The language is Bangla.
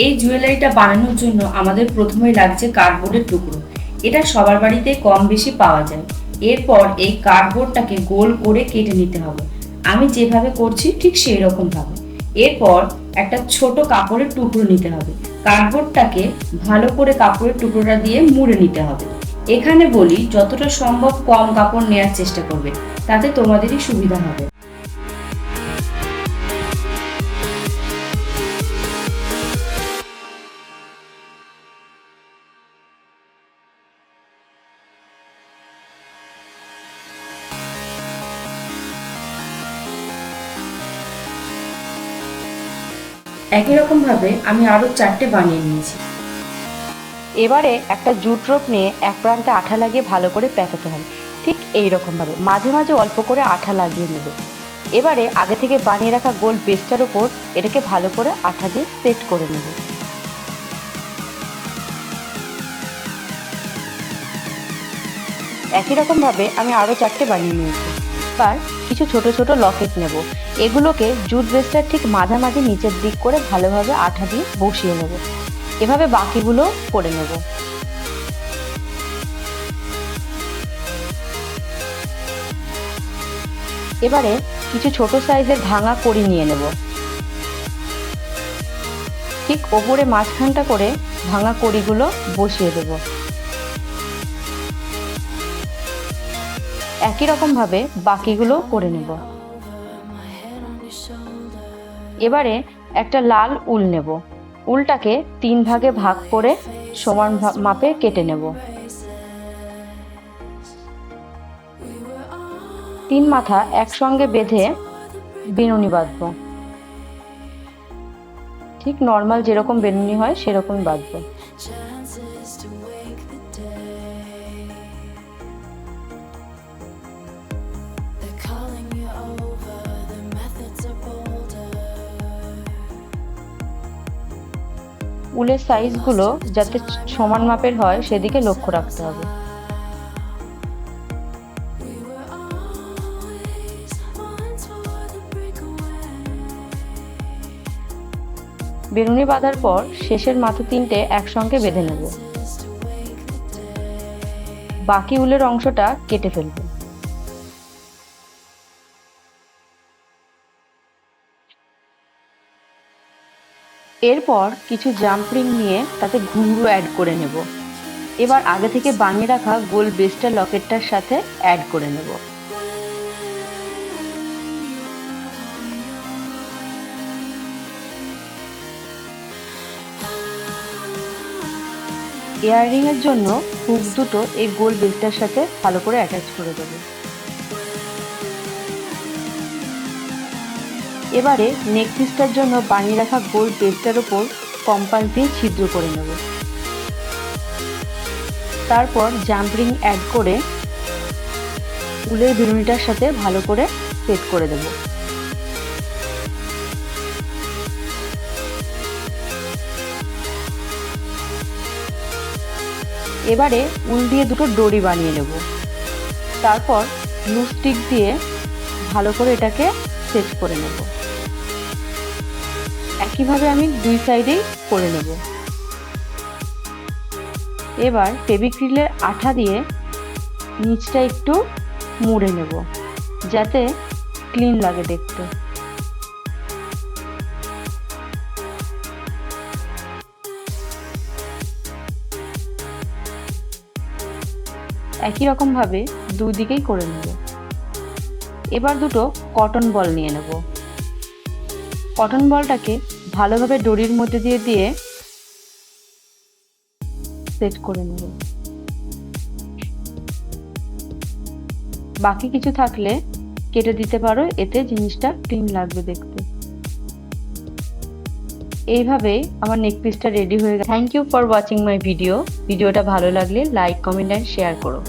এই জুয়েলারিটা বানানোর জন্য আমাদের প্রথমেই লাগছে কার্ডবোর্ডের টুকরো। এটা সবার বাড়িতে কম বেশি পাওয়া যায়। এরপর এই কার্ডবোর্ডটাকে গোল করে কেটে নিতে হবে। আমি যেভাবে করছি ঠিক সেই রকম ভাবে। এরপর একটা ছোট কাপড়ের টুকরো নিতে হবে। কার্ডবোর্ডটাকে ভালো করে কাপড়ের টুকরোটা দিয়ে মুড়ে নিতে হবে। এখানে বলি যতটা সম্ভব কম কাপড় নেওয়ার চেষ্টা করবে, তাতে তোমাদেরই সুবিধা হবে। একই রকম ভাবে আমি আরো 4টে বানিয়ে নিয়েছি। এবারে একটা জুট রোপ নিয়ে এক প্রান্তে আঠা লাগিয়ে ভালো করে পেঁচাতে হবে। ঠিক এই রকম ভাবে মাঝে মাঝে অল্প করে আঠা লাগিয়ে নেবে। এবারে আগে থেকে বানিয়ে রাখা গোল বেসটার উপর এটাকে ভালো করে আঠা দিয়ে সেট করে নেবে। একই রকম ভাবে আমি আরো 4টে বানিয়ে নিয়েছি। এবার কিছু ছোট ছোট লকেট নেব। এগুলোকে জুট বেসটার ঠিক মাঝামাঝি নিচের দিক করে ভালোভাবে আঠা দিয়ে বসিয়ে নেব। এভাবে বাকিগুলো করে নেব। এবারে কিছু ছোট সাইজের ভাঙা কড়ি নিয়ে নেব। ঠিক ওপরে মাঝখানটা করে ভাঙা কড়িগুলো বসিয়ে দেব। একই রকম ভাবে বাকিগুলো করে নেব। এবারে একটা লাল উল নেব। উলটাকে 3 ভাগে ভাগ করে সমান মাপে কেটে নেব। 3 মাথা একসঙ্গে বেঁধে বেনুনি বাঁধবো। ঠিক নর্মাল যেরকম বেনুনি হয় সেরকম বাঁধবো। উলের সাইজগুলো যাতে সমান মাপের হয় সেদিকে লক্ষ্য রাখতে হবে। বেনুনি বাঁধার পর শেষের মাথা 3টে একসঙ্গে বেঁধে নেব। বাকি উলের অংশটা কেটে ফেলব। এরপর কিছু জাম্প রিং নিয়ে তাতে ঘুঙরু অ্যাড করে নেব। এবার আগে থেকে বানিয়ে রাখা গোল বেসটা লকেটটার সাথে অ্যাড করে নেব। ইয়াররিং এর জন্য হুক দুটো এই গোল বেসটার সাথে ভালো করে অ্যাটাচ করে দেব। এবারে নেক পিসটার জন্য বানিয়ে রাখা গোল বেসটার উপর কম্পাস দিয়ে ছিদ্র করে নেব। তারপর জাম্প রিং অ্যাড করে উলের বেনুনিটার সাথে ভালো করে সেট করে দেব। এবারে উল দিয়ে দুটো ডরি বানিয়ে নেব। তারপর গ্লু স্টিক দিয়ে ভালো করে এটাকে সেট করে নেব। একইভাবে আমি 2 সাইডেই করে নেব। এবার ফেভিক্রিলের আঠা দিয়ে নিচটা একটু মুড়ে নেব যাতে ক্লিন লাগে দেখতে। একই রকম ভাবে দুদিকেই করে নেব। এবার দুটো কটন বল নিয়ে নেব। কটন বলটাকে ভালোভাবে ডরির মধ্যে দিয়ে সেট করে নেব। বাকি কিছু থাকলে কেটে দিতে পারো, এতে জিনিসটা ক্লিন লাগবে দেখতে। এইভাবেই আমার নেক পিসটা রেডি হয়ে গেছে। Thank you for watching my video. ভিডিওটা ভালো লাগলে লাইক, কমেন্ট অ্যান্ড শেয়ার করো।